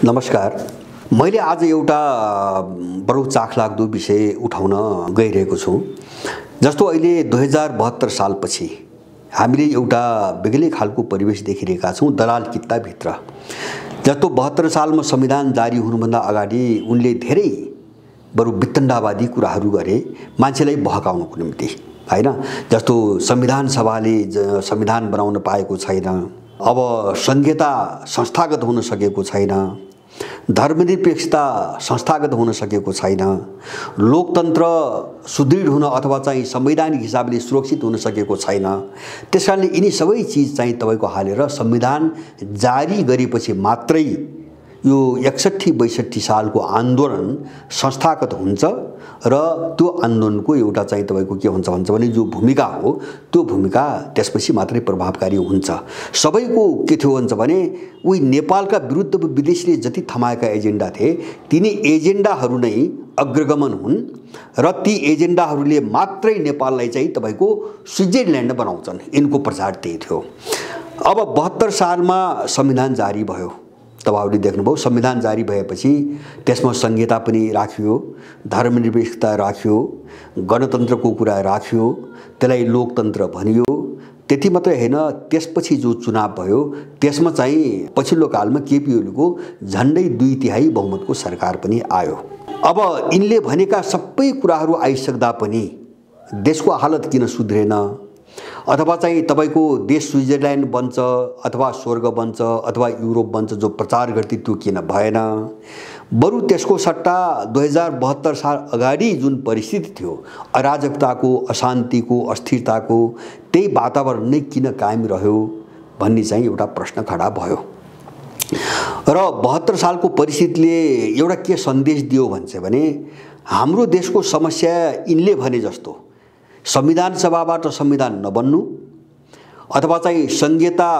नमस्कार। मैले आज एउटा बडो चाखलाग्दो विषय उठाउन गइरहेको छु। जस्तो अहिले 2072 सालपछि हामीले एउटा बेग्लै खालको परिवेश देखिरहेका छौँ दलाल कित्ताभित्र। जस्तो 72 सालमा संविधान जारी हुनुभन्दा अगाडि उनले धेरै बरु वितण्डावादी कुराहरू गरे मान्छेलाई बहकाउनको निम्ति, हैन? जस्तो संविधान सभाले संविधान बनाउन पाएको छैन, अब संघीयता संस्थागत हुन सकेको छैन, धर्मनिरपेक्षता संस्थागत हुन सकेको छैन, लोकतन्त्र सुदृढ हुन अथवा चाहिँ संवैधानिक हिसाबले सुरक्षित हुन सकेको छैन। त्यसकारणले यिनी सबै चिज चाहिँ तपाईको हालेर संविधान जारी गरेपछि मात्रै यो 61-62 सालको आन्दोलन संस्थागत हुन्छ र त्यो आन्दोलनको एउटा चाहिँ तपाईको के हुन्छ भन्छ भने जो भूमिका हो त्यो भूमिका त्यसपछि मात्रै प्रभावकारी हुन्छ। सबैको के थियो भन्छ भने उही नेपालका विरुद्ध विदेशीले जति थमाएका एजेन्डा थिए तिनी एजेन्डाहरू नै अग्रगमन हुन् र ती एजेन्डाहरूले मात्रै नेपाललाई चाहिँ तपाईको स्विट्जरल्यान्ड बनाउँछन्। यिनको प्रचार त्यही थियो। अब 72 सालमा संविधान जारी भयो। तपाईहरुले देख्नुभयो संविधान जारी भएपछि त्यसमा संहिता पनि राखियो, धर्मनिरपेक्षता राखियो, गणतन्त्रको कुरा राखियो, त्यसलाई लोकतन्त्र भनियो। त्यति मात्रै हैन, त्यसपछि जो चुनाव भयो त्यसमा चाहिँ पछिल्लो कालमा केपी ओलीको झन्डै 2/3 बहुमतको सरकार पनि आयो। अब यिनले भनेका सबै कुराहरू आइसक्दा पनि देशको हालत किन सुध्रेन अथवा चाहिँ तपाईको देश स्विट्जरल्यान्ड बन्छ अथवा स्वर्ग बन्छ अथवा युरोप बन्छ जो प्रचार गर्थे त्यो किन भएन? बरु त्यसको सट्टा 2072 साल अगाडि जुन परिस्थिति थियो अराजकताको, अशान्तिको, अस्थिरताको, त्यही वातावरण नै किन कायम रह्यो भन्ने चाहिँ एउटा प्रश्न खडा भयो। र 72 सालको परिस्थितिले एउटा के सन्देश दियो भन्छ भने हाम्रो देशको समस्या यिनले भने जस्तो संविधान सभाबाट संविधान नबन्नु अथवा चाहिँ संघीयता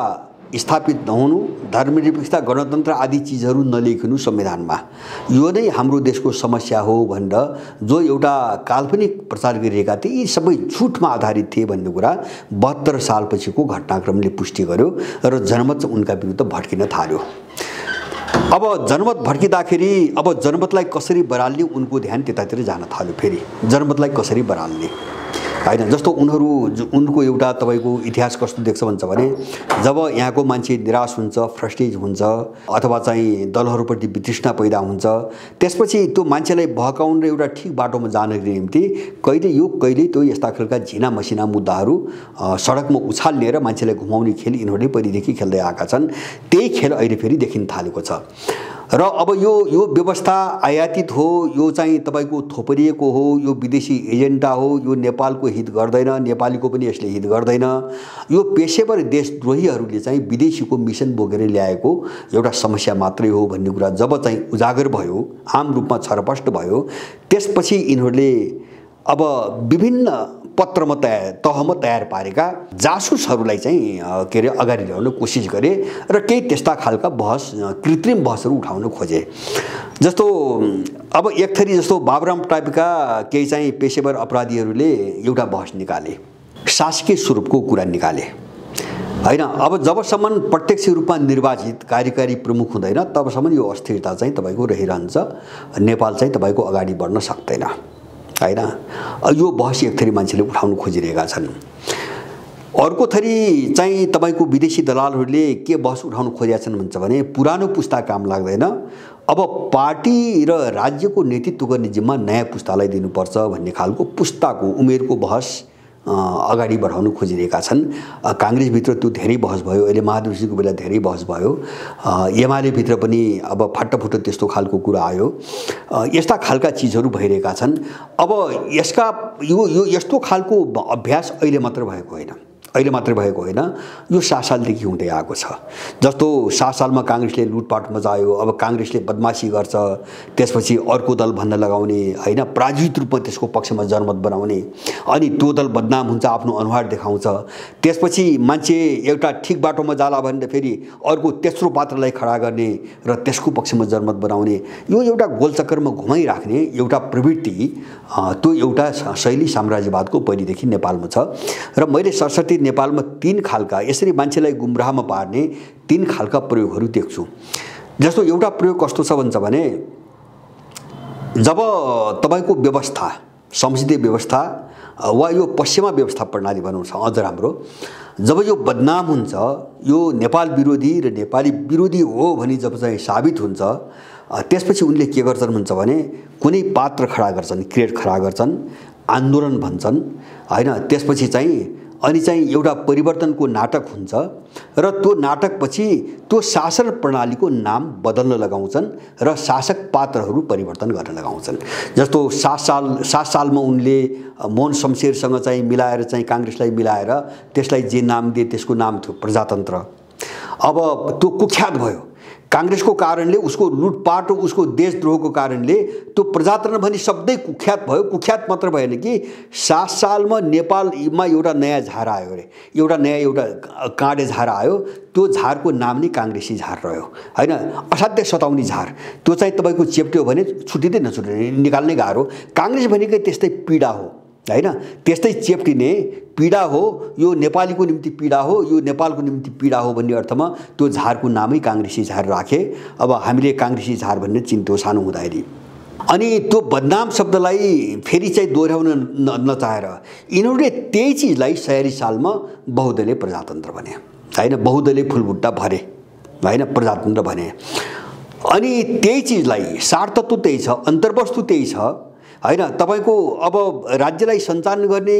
स्थापित नहुनु, धर्मनिरपेक्षता, गणतन्त्र आदि चीजहरू नलेखिनु संविधानमा, यो नै हाम्रो देशको समस्या हो भनेर जो एउटा काल्पनिक प्रचार गरिरहेका थिए यी सबै झुटमा आधारित थिए भन्ने कुरा 72 सालपछिको घटनाक्रमले पुष्टि गर्यो र जनमत उनका विरुद्ध भड्किन थाल्यो। अब जनमत भड्किँदाखेरि अब जनमतलाई कसरी बराल्ने उनको ध्यान त्यतातिर जान थाल्यो। फेरि जनमतलाई कसरी बराल्ने, हैन? जस्तो उनको एउटा तपाईको इतिहास कस्तो देख्छ भन्छ भने जब यहाँको मान्छे निराश हुन्छ, फ्रस्ट्रेट हुन्छ अथवा चाहिँ दलहरूप्रति वितृष्णा पैदा हुन्छ, त्यसपछि त्यो मान्छेलाई बहकाउन र एउटा ठिक बाटोमा जानको निम्ति कहिले यो कहिले त्यो यस्ता खालका झिना मसिना मुद्दाहरू सडकमा उछाल्ने र मान्छेलाई घुमाउने खेल यिनीहरूले पहिलेदेखि खेल्दै आएका छन्। त्यही खेल अहिले फेरि देखिन थालेको छ। र अब यो व्यवस्था आयातित हो, यो चाहिँ तपाईको थोपरिएको हो, यो विदेशी एजेन्डा हो, यो नेपालको हित गर्दैन, नेपालीको पनि यसले हित गर्दैन। यो पेशेवर देशद्रोहीहरूले चाहिँ विदेशीको मिसन बोकेर ल्याएको एउटा समस्या मात्रै हो भन्ने कुरा जब चाहिँ उजागर भयो, आम रूपमा छरपष्ट भयो, त्यसपछि यिनीहरूले अब विभिन्न पत्रमा तहमा तयार पारेका जासुसहरूलाई चाहिँ के अरे अगाडि ल्याउन कोसिस गरे र केही त्यस्ता खालका बहस, कृत्रिम बहसहरू उठाउन खोजे। जस्तो अब एक थरी जस्तो बाबुराम टाइपका केही चाहिँ पेशेवर अपराधीहरूले एउटा बहस निकाले, शासकीय स्वरूपको कुरा निकाले, हैन? अब जबसम्म प्रत्यक्ष रूपमा निर्वाचित कार्यकारी प्रमुख हुँदैन तबसम्म यो अस्थिरता चाहिँ तपाईको रहिरहन्छ, नेपाल चाहिँ तपाईको अगाडि बढ्न सक्दैन, हैन? यो बहस एक थरी मान्छेले उठाउन खोजिरहेका छन्। अर्को थरी चाहिँ तपाईको विदेशी दलालहरूले के बहस उठाउन खोजेका छन् भन्छ भने पुरानो पुस्ता काम लाग्दैन, अब पार्टी र राज्यको नेतृत्व गर्ने जिम्मा नयाँ पुस्तालाई दिनुपर्छ भन्ने खालको पुस्ताको उमेरको बहस अगाडि बढाउन खोजिरहेका छन्। कांग्रेसभित्र त्यो धेरै बहस भयो, अहिले महाधिवेशनको बेला धेरै बहस भयो, एमाले भित्र पनि अब फाटाफुटो त्यस्तो खालको कुरा आयो। यस्ता खालका चीजहरू भइरहेका छन्। अब यसका यो यस्तो खालको अभ्यास अहिले मात्र भएको होइन, अहिले मात्रै भएको होइन, यो 7 सालदेखि हुँदै आएको छ। जस्तो 7 सालमा कांग्रेसले लुटपाट मचायो, अब कांग्रेसले बदमाशी गर्छ, त्यसपछि अर्को दल भन्न लगाउने, हैन? प्रायोजित रूपमा त्यसको पक्षमा जनमत बनाउने, अनि त्यो दल बदनाम हुन्छ, आफ्नो अनुहार देखाउँछ, त्यसपछि मान्छे एउटा ठिक बाटोमा जाला भनेर फेरि अर्को तेस्रो पात्रलाई खडा गर्ने र त्यसको पक्षमा जनमत बनाउने, यो एउटा गोलचक्करमा घुमाइराख्ने एउटा प्रवृत्ति, त्यो एउटा शैली साम्राज्यवादको पहिलेदेखि नेपालमा छ। र मैले सरस्वती नेपालमा 3 खालका यसरी मान्छेलाई गुमराहमा पार्ने 3 खालका प्रयोगहरू देख्छु। जस्तो एउटा प्रयोग कस्तो छ भन्छ भने जब तपाईको व्यवस्था संसदीय व्यवस्था वा यो पश्चिमा व्यवस्था प्रणाली भनौँ छ अझ राम्रो जब यो बदनाम हुन्छ यो नेपाल विरोधी र नेपाली विरोधी हो भनी जब चाहिँ साबित हुन्छ त्यसपछि उनले के गर्छन् भन्छ भने कुनै पात्र खडा गर्छन् क्रिएट खडा गर्छन् आन्दोलन भन्छन् हैन त्यसपछि चाहिँ अनि चाहिँ एउटा परिवर्तनको नाटक हुन्छ र त्यो नाटकपछि त्यो शासन प्रणालीको नाम बदल्न लगाउँछन् र शासक पात्रहरू परिवर्तन गर्न लगाउँछन् जस्तो 7 सालमा उनले मोहन शमशेरसँग चाहिँ मिलाएर चाहिँ कांग्रेसलाई मिलाएर त्यसलाई जे नाम दिए त्यसको नाम थियो प्रजातन्त्र अब त्यो कुख्यात भयो कांग्रेसको कारणले उसको लुटपाट उसको देशद्रोहको कारणले त्यो प्रजातन्त्र भनी शब्दै कुख्यात भयो कुख्यात मात्र भएन कि 7 सालमा नेपालमा एउटा नयाँ झार आयो रे एउटा नयाँ एउटा काँडे झार आयो त्यो झारको नाम नै कांग्रेसी झार रह्यो हैन असाध्य सताउने झार त्यो चाहिँ तपाईको चेप्ट्यो भने छुटिँदै नछुट्ने निकाल्नै गाह्रो कांग्रेस भनेकै त्यस्तै पीडा हो हैन त्यस्तै चेप्टिने पीडा हो यो नेपालीको निम्ति पीडा हो यो नेपालको निम्ति पीडा हो भन्ने अर्थमा त्यो झारको नामै कांग्रेसी झार राखे अब हामीले कांग्रेसी झार भन्ने चिन्थ्यौं सानो हुँदाखेरि अनि त्यो बदनाम शब्दलाई फेरि चाहिँ दोहोर्याउन नचाहेर यिनीहरूले त्यही चीजलाई 46 सालमा बहुदलीय प्रजातन्त्र भने हैन बहुदलीय फुलबुट्टा भरे हैन प्रजातन्त्र भने अनि त्यही चीजलाई सारतत्व त्यही छ अन्तर्वस्तु त्यही छ हैन तपाईको अब राज्यलाई सञ्चालन गर्ने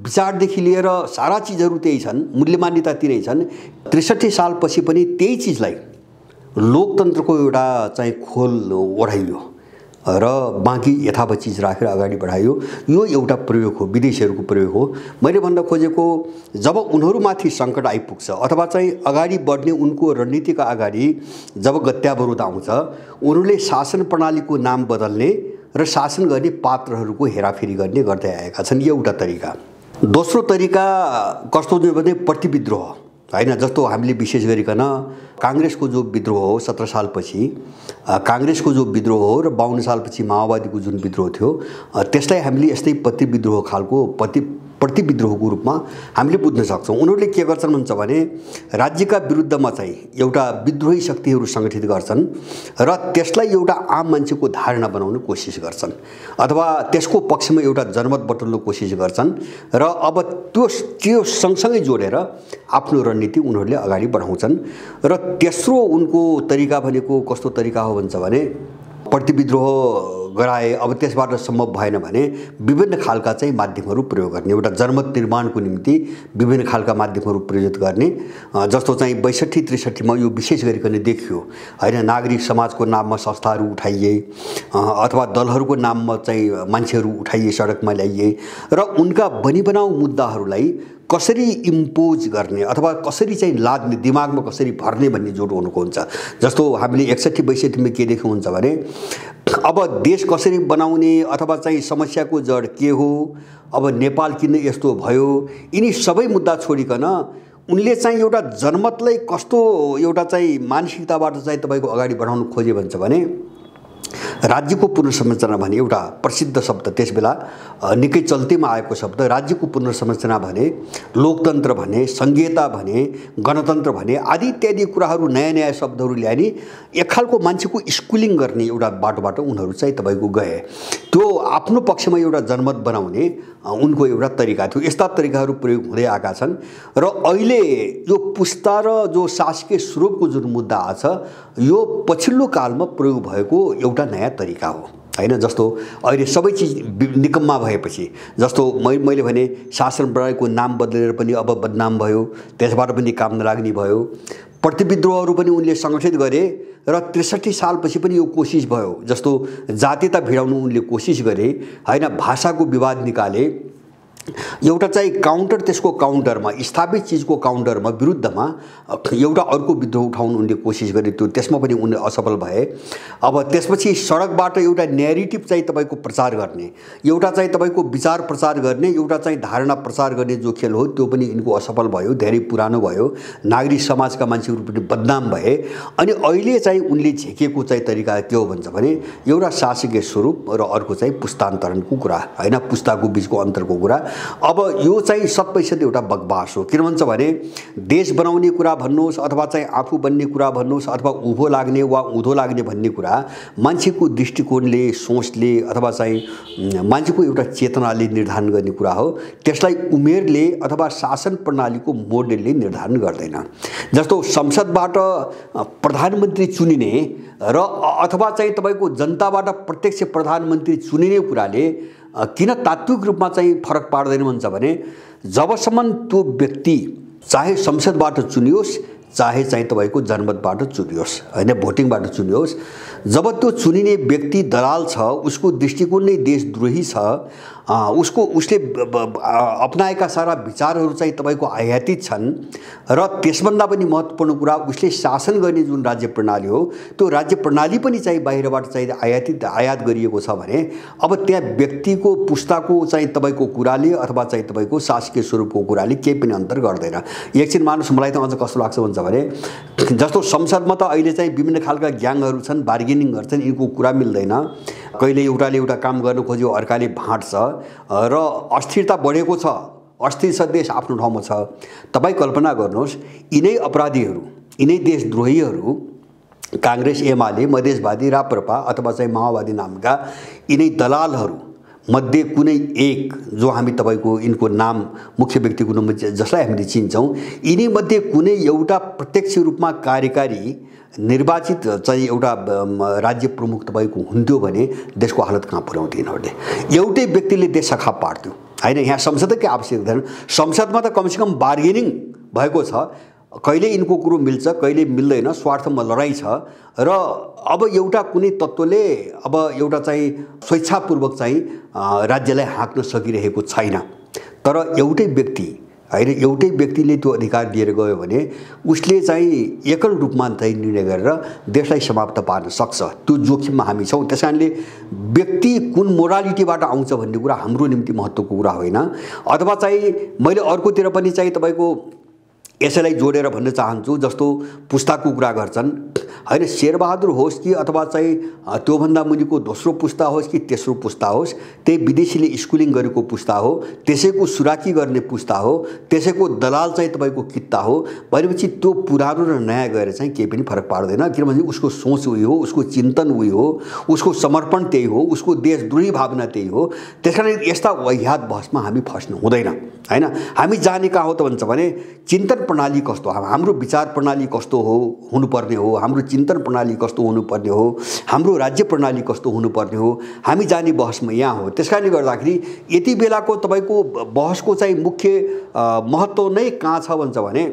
विचारदेखि लिएर सारा चीजहरू त्यही छन् मूल्य मान्यता तिरै छन् 63 सालपछि पनि त्यही चीजलाई लोकतन्त्रको एउटा चाहिँ खोल ओढाइयो र बाँकी यथावत चीज राखेर अगाडि बढाइयो यो एउटा प्रयोग हो विदेशीहरूको प्रयोग हो मैले भन्न खोजेको जब उनीहरूमाथि सङ्कट आइपुग्छ अथवा चाहिँ अगाडि बढ्ने उनको रणनीतिका अगाडि जब गत्यावरोध आउँछ उनीहरूले शासन प्रणालीको नाम बदल्ने र शासन गर्ने पात्रहरूको हेराफेरी गर्ने गर्दै आएका छन् यो एउटा तरिका दोस्रो तरिका कस्तो भने प्रतिविद्रोह हैन जस्तो हामीले विशेष गरिकन कांग्रेसको जो विद्रोह हो 17 सालपछि कांग्रेसको जो विद्रोह हो र 52 सालपछि माओवादीको जुन विद्रोह थियो त्यसलाई हामीले यस्तै प्रतिविद्रोह खालको प्रतिविद्रोहको रूपमा हामीले बुझ्न सक्छौं उनीहरूले के गर्छन् भन्छ भने राज्यका विरुद्धमा चाहिँ एउटा विद्रोही शक्तिहरू संगठित गर्छन् र त्यसलाई एउटा आम मान्छेको धारणा बनाउन कोसिस गर्छन् अथवा त्यसको पक्षमा एउटा जनमत बटुल्न कोसिस गर्छन् र अब त्यो सँगसँगै जोडेर आफ्नो रणनीति उनीहरूले अगाडि बढाउँछन् र तेस्रो उनको तरिका भनेको कस्तो तरिका हो भन्छ भने प्रतिविद्रोह गराए अब त्यसबाट सम्भव भएन भने विभिन्न खालका चाहिँ माध्यमहरू प्रयोग गर्ने एउटा जनमत निर्माणको निम्ति विभिन्न खालका माध्यमहरू प्रयोग गर्ने जस्तो चाहिँ 62-63 मा यो विशेष गरिकन देखियो हैन नागरिक समाजको नाममा संस्थाहरू उठाइए अथवा दलहरूको नाममा चाहिँ मान्छेहरू उठाइए सडकमा ल्याइए र उनका बनिबनाउ मुद्दाहरूलाई कसरी इम्पोज गर्ने अथवा कसरी चाहिँ लाद्ने दिमागमा कसरी भर्ने भन्ने जोड हुनुको हुन्छ जस्तो हामीले 61-62 मा के देख्यौं हुन्छ भने अब देश कसरी बनाउने अथवा चाहिँ समस्याको जड के हो अब नेपाल किन यस्तो भयो यिनी सबै मुद्दा छोडिकन उनले चाहिँ एउटा जनमतलाई कस्तो एउटा चाहिँ मानसिकताबाट चाहिँ तपाईको अगाडि बढाउन खोजे भन्छ भने राज्यको पुनर्संरचना भने एउटा प्रसिद्ध शब्द त्यसबेला निकै चल्तीमा आएको शब्द राज्यको पुनर्संरचना भने लोकतन्त्र भने संघीयता भने गणतन्त्र भने आदि इत्यादि कुराहरू नयाँ शब्दहरू ल्याए एक खालको मान्छेको स्कुलिङ गर्ने एउटा बाटोबाट उनीहरू चाहिँ तपाईको गए त्यो आफ्नो पक्षमा एउटा जनमत बनाउने उनको एउटा तरिका थियो यस्ता तरिकाहरू प्रयोग हुँदै आएका छन् र अहिले यो पुस्ता र जो शासकीय स्वरूपको जुन मुद्दा छ यो पछिल्लो कालमा प्रयोग भएको एउटा नयाँ तरिका हो हैन जस्तो अहिले सबै चीज निकम्मा भएपछि जस्तो मैले भने शासन प्रणालीको नाम बदलेर पनि अब बदनाम भयो त्यसबाट पनि काम नलाग्ने भयो प्रतिविद्रोहहरू पनि उनले संगठित गरे र 63 सालपछि पनि यो कोसिस भयो जस्तो जातीयता भिडाउनु उनले कोसिस गरे हैन भाषाको विवाद निकाले एउटा चाहिँ काउन्टर त्यसको काउन्टरमा स्थापित चीजको काउन्टरमा विरुद्धमा एउटा अर्को विद्रोह उठाउन उनले कोसिस गरे त्यो त्यसमा पनि उनले असफल भए अब त्यसपछि सडकबाट एउटा न्यारेटिभ चाहिँ तपाईको प्रचार गर्ने एउटा चाहिँ तपाईको विचार प्रचार गर्ने एउटा चाहिँ धारणा प्रचार गर्ने जो खेल हो त्यो पनि यिनको असफल भयो धेरै पुरानो भयो नागरिक समाजका मान्छेहरू पनि बदनाम भए अनि अहिले चाहिँ उनले झेकेको चाहिँ तरिका के हो भन्छ भने एउटा शासकीय स्वरूप र अर्को चाहिँ पुस्तान्तरणको कुरा हैन पुस्ताको बीचको अन्तरको कुरा अब यो चाहिँ 100% एउटा बकवास हो। किन भन्छ भने देश बनाउने कुरा भन्नुहोस् अथवा चाहिँ आफू बन्ने कुरा भन्नुहोस् अथवा उभो लाग्ने वा उँधो लाग्ने भन्ने कुरा मान्छेको दृष्टिकोणले सोचले अथवा चाहिँ मान्छेको एउटा चेतनाले निर्धारण गर्ने कुरा हो। त्यसलाई उमेरले अथवा शासन प्रणालीको मोडेलले निर्धारण गर्दैन। जस्तो संसदबाट प्रधानमन्त्री चुनिने र अथवा चाहिँ तपाईको जनताबाट प्रत्यक्ष प्रधानमन्त्री चुनिने कुराले किन तात्विक रूपमा चाहिँ फरक पार्दैन भन्छ भने जबसम्म त्यो व्यक्ति चाहे संसदबाट चुनियोस् चाहे चाहिँ तपाईको जनमतबाट चुनियोस् हैन भोटिङबाट चुनियोस्, जब त्यो चुनिने व्यक्ति दलाल छ, उसको दृष्टिकोण नै देशद्रोही छ, उसले अपनाएका सारा विचारहरू चाहिँ तपाईको आयातित छन् र त्यसभन्दा पनि महत्त्वपूर्ण कुरा उसले शासन गर्ने जुन राज्य प्रणाली हो त्यो राज्य प्रणाली पनि चाहिँ बाहिरबाट चाहिँ आयात गरिएको छ भने अब त्यहाँ व्यक्तिको पुस्ताको चाहिँ तपाईको कुराले अथवा चाहिँ तपाईको शासकीय स्वरूपको कुराले केही पनि अन्तर गर्दैन। एकछिन मानुस, मलाई त अझ कस्तो लाग्छ भन्छ भने जस्तो संसदमा त अहिले चाहिँ विभिन्न खालका ग्याङहरू छन्, बार्गेनिङ गर्छन्, यिनको कुरा मिल्दैन, कहिले एउटाले एउटा काम गर्न खोज्यो अर्काले भाँट्छ र अस्थिरता बढेको छ, अस्थिर छ देश आफ्नो ठाउँमा छ। तपाईँ कल्पना गर्नुहोस् यिनै अपराधीहरू, यिनै देशद्रोहीहरू कांग्रेस एमाले मधेसवादी राप्रपा अथवा चाहिँ माओवादी नामका यिनै दलालहरू मध्ये कुनै एक जो हामी तपाईको यिनको नाम मुख्य व्यक्तिको नाम जसलाई हामीले चिन्छौँ, यिनी मध्ये कुनै एउटा प्रत्यक्ष रूपमा कार्यकारी निर्वाचित चाहिँ एउटा राज्य प्रमुख तपाईको हुन्थ्यो भने देशको हालत कहाँ पुर्याउँथ्यो यिनीहरूले। एउटै व्यक्तिले देश सखा पार्थ्यो हैन। यहाँ संसदकै आवश्यकता छैन, संसदमा त कमसेकम बार्गेनिङ भएको छ, कहिले यिनको कुरो मिल्छ कहिले मिल्दैन, स्वार्थमा लडाईँ छ र अब एउटा कुनै तत्त्वले अब एउटा चाहिँ स्वेच्छापूर्वक चाहिँ राज्यलाई हाँक्न सकिरहेको छैन। तर एउटै व्यक्ति हैन, एउटै व्यक्तिले त्यो अधिकार दिएर गयो भने उसले चाहिँ एकल रूपमा चाहिँ निर्णय गरेर देशलाई समाप्त पार्न सक्छ। त्यो जोखिममा हामी छौँ। त्यसकारणले व्यक्ति कुन मोरालिटीबाट आउँछ भन्ने कुरा हाम्रो निम्ति महत्त्वको कुरा होइन। अथवा चाहिँ मैले अर्कोतिर पनि चाहिँ तपाईको यसैलाई जोडेर भन्न चाहन्छु, जस्तो पुस्ताको कुरा गर्छन् हैन, शेरबहादुर होस् कि अथवा चाहिँ त्योभन्दा मुनिको दोस्रो पुस्ता होस् कि तेस्रो पुस्ता होस्, त्यही विदेशीले स्कुलिङ गरेको पुस्ता हो, त्यसैको सुराकी गर्ने पुस्ता हो, त्यसैको दलाल चाहिँ तपाईको कित्ता हो भनेपछि त्यो पुरानो र नयाँ गएर चाहिँ केही पनि फरक पार्दैन। किनभने उसको सोच उही हो, उसको चिन्तन उही हो, उसको समर्पण त्यही हो, उसको देशद्रोही भावना त्यही हो। त्यसकारण यस्ता वाहियात बहसमा हामी फस्नु हुँदैन हैन। हामी जाने कहाँ हो त भन्छ भने चिन्तन प्रणाली कस्तो, हाम्रो विचार प्रणाली कस्तो हो हुनुपर्ने हो, हाम्रो चिन्तन प्रणाली कस्तो हुनुपर्ने हो, हाम्रो राज्य प्रणाली कस्तो हुनुपर्ने हो, हामी जाने बहसमा यहाँ हो। त्यसकारणले गर्दाखेरि यति बेलाको तपाईको बहसको चाहिँ मुख्य महत्त्व नै कहाँ छ भन्छ भने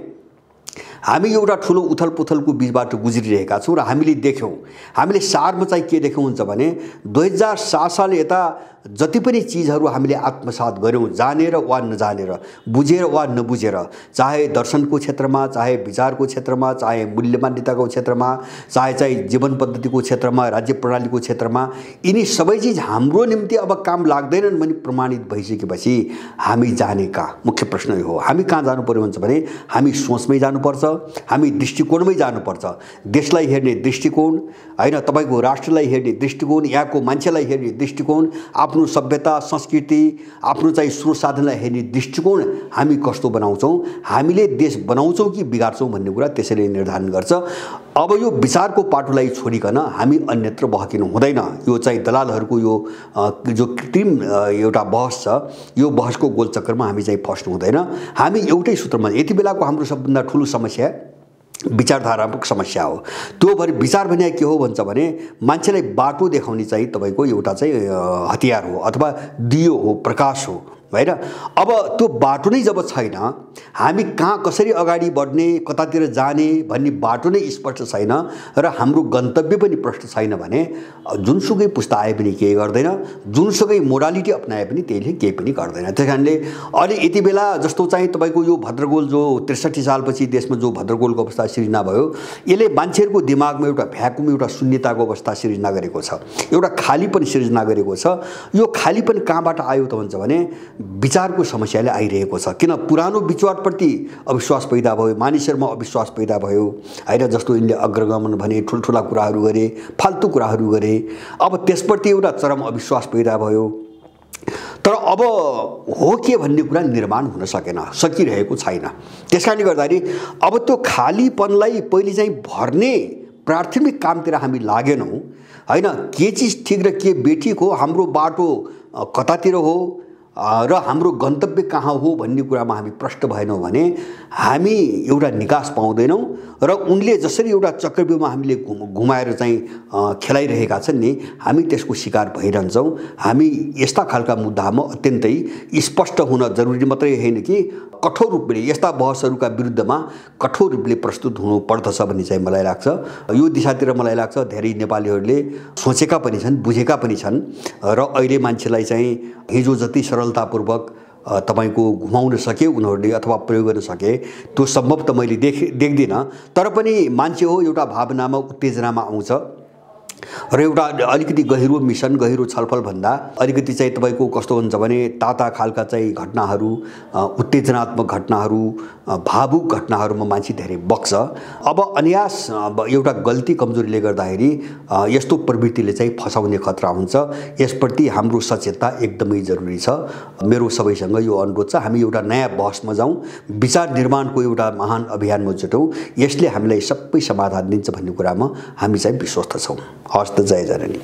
हामी एउटा ठुलो उथलपुथलको बीचबाट गुज्रिरहेका छौँ र हामीले देख्यौँ, हामीले सारमा चाहिँ के देख्यौँ हुन्छ भने 2007 साल यता जति पनि चिजहरू हामीले आत्मसात गऱ्यौँ जानेर वा नजानेर, बुझेर वा नबुझेर, चाहे दर्शनको क्षेत्रमा, चाहे विचारको क्षेत्रमा, चाहे मूल्य मान्यताको क्षेत्रमा, चाहे चाहिँ जीवन पद्धतिको क्षेत्रमा, राज्य प्रणालीको क्षेत्रमा, यिनी सबै चिज हाम्रो निम्ति अब काम लाग्दैनन् भनी प्रमाणित भइसकेपछि हामी जाने कहाँ, मुख्य प्रश्न यो हो। हामी कहाँ जानु पर्यो भन्छ भने हामी सोचमै जानुपर्छ, हामी दृष्टिकोणमै जानुपर्छ। देशलाई हेर्ने दृष्टिकोण हैन, तपाईको राष्ट्रलाई हेर्ने दृष्टिकोण, यहाँको मान्छेलाई हेर्ने दृष्टिकोण, आफ्नो सभ्यता संस्कृति, आफ्नो चाहिँ स्रोत साधनलाई हेर्ने दृष्टिकोण हामी कस्तो बनाउँछौँ, हामीले देश बनाउँछौँ कि बिगार्छौँ भन्ने कुरा त्यसैले निर्धारण गर्छ। अब यो विचारको पाटोलाई छोडिकन हामी अन्यत्र बहकिनु हुँदैन। यो चाहिँ दलालहरूको यो जो कृत्रिम एउटा बहस छ, यो बहसको गोलचक्करमा हामी चाहिँ फस्नु हुँदैन। हामी एउटै सूत्रमा, यति बेलाको हाम्रो सबभन्दा ठुलो समस्या विचारधारात्मक समस्या हो। त्यो भरि विचार भने के हो भन्छ भने मान्छेलाई बाटो देखाउने चाहिँ तपाईको एउटा चाहिँ हतियार हो अथवा दियो हो, प्रकाश हो हैन। अब त्यो बाटो नै जब छैन, हामी कहाँ कसरी अगाडि बढ्ने, कतातिर जाने भन्ने बाटो नै स्पष्ट छैन र हाम्रो गन्तव्य पनि प्रष्ट छैन भने जुनसुकै पुस्ता आए पनि केही गर्दैन, जुनसुकै मोरालिटी अपनाए पनि त्यसले केही पनि गर्दैन। त्यसकारणले अहिले यति बेला जस्तो चाहिँ तपाईको यो भद्रगोल जो 63 सालपछि देशमा जो भद्रगोलको अवस्था सिर्जना भयो, यसले मान्छेहरूको दिमागमा एउटा भ्याकुम, एउटा शून्यताको अवस्था सिर्जना गरेको छ, एउटा खालीपन सिर्जना गरेको छ। यो खालीपन कहाँबाट आयो त भन्छ भने विचारको समस्याले आइरहेको छ। किन पुरानो विचारप्रति अविश्वास पैदा भयो, मानिसहरूमा अविश्वास पैदा भयो हैन। जस्तो यिनले अग्रगमन भने, ठुल्ठुला कुराहरू गरे, फाल्तु कुराहरू गरे, अब त्यसप्रति एउटा चरम अविश्वास पैदा भयो तर अब हो के भन्ने कुरा निर्माण हुन सकेन, सकिरहेको छैन। त्यसकारणले गर्दाखेरि अब त्यो खालीपनलाई पहिले चाहिँ भर्ने प्राथमिक कामतिर हामी लागेनौँ हैन। के चिज ठिक र के बेठिक हो, हाम्रो बाटो कतातिर हो र हाम्रो गन्तव्य कहाँ हो भन्ने कुरामा हामी प्रष्ट भएनौँ भने हामी एउटा निकास पाउँदैनौँ र उनले जसरी एउटा चक्रव्यूहमा हामीले घुमाएर चाहिँ खेलाइरहेका छन् नि, हामी त्यसको शिकार भइरहन्छौँ। हामी यस्ता खालका मुद्दामा अत्यन्तै स्पष्ट हुन जरुरी मात्रै होइन कि कठोर रूपले यस्ता बहसहरूका विरुद्धमा कठोर रूपले प्रस्तुत हुनुपर्दछ भन्ने चाहिँ मलाई लाग्छ। यो दिशातिर मलाई लाग्छ धेरै नेपालीहरूले सोचेका पनि छन्, बुझेका पनि छन् र अहिले मान्छेलाई चाहिँ हिजो जति सरलतापूर्वक तपाईको घुमाउन सके उनीहरूले अथवा प्रयोग गर्न सके त्यो सम्भव त मैले देख्दिनँ। तर पनि मान्छे हो, एउटा भावनामा उत्तेजनामा आउँछ र एउटा अलिकति गहिरो मिसन, गहिरो छलफल भन्दा अलिकति चाहिँ तपाईको कस्तो हुन्छ भने ताता खालका चाहिँ घटनाहरू, उत्तेजनात्मक घटनाहरू, भावुक घटनाहरूमा मान्छे धेरै बग्छ। अब अन्यास एउटा गल्ती कमजोरीले गर्दाखेरि यस्तो प्रवृत्तिले चाहिँ फसाउने खतरा हुन्छ। यसप्रति हाम्रो सचेतता एकदमै जरुरी छ। मेरो सबैसँग यो अनुरोध छ, हामी एउटा नयाँ बहसमा जाउँ, विचार निर्माणको एउटा महान अभियानमा जुटौँ। यसले हामीलाई सबै समाधान दिन्छ भन्ने कुरामा हामी चाहिँ विश्वस्त छौँ। हस्त, जय जननी।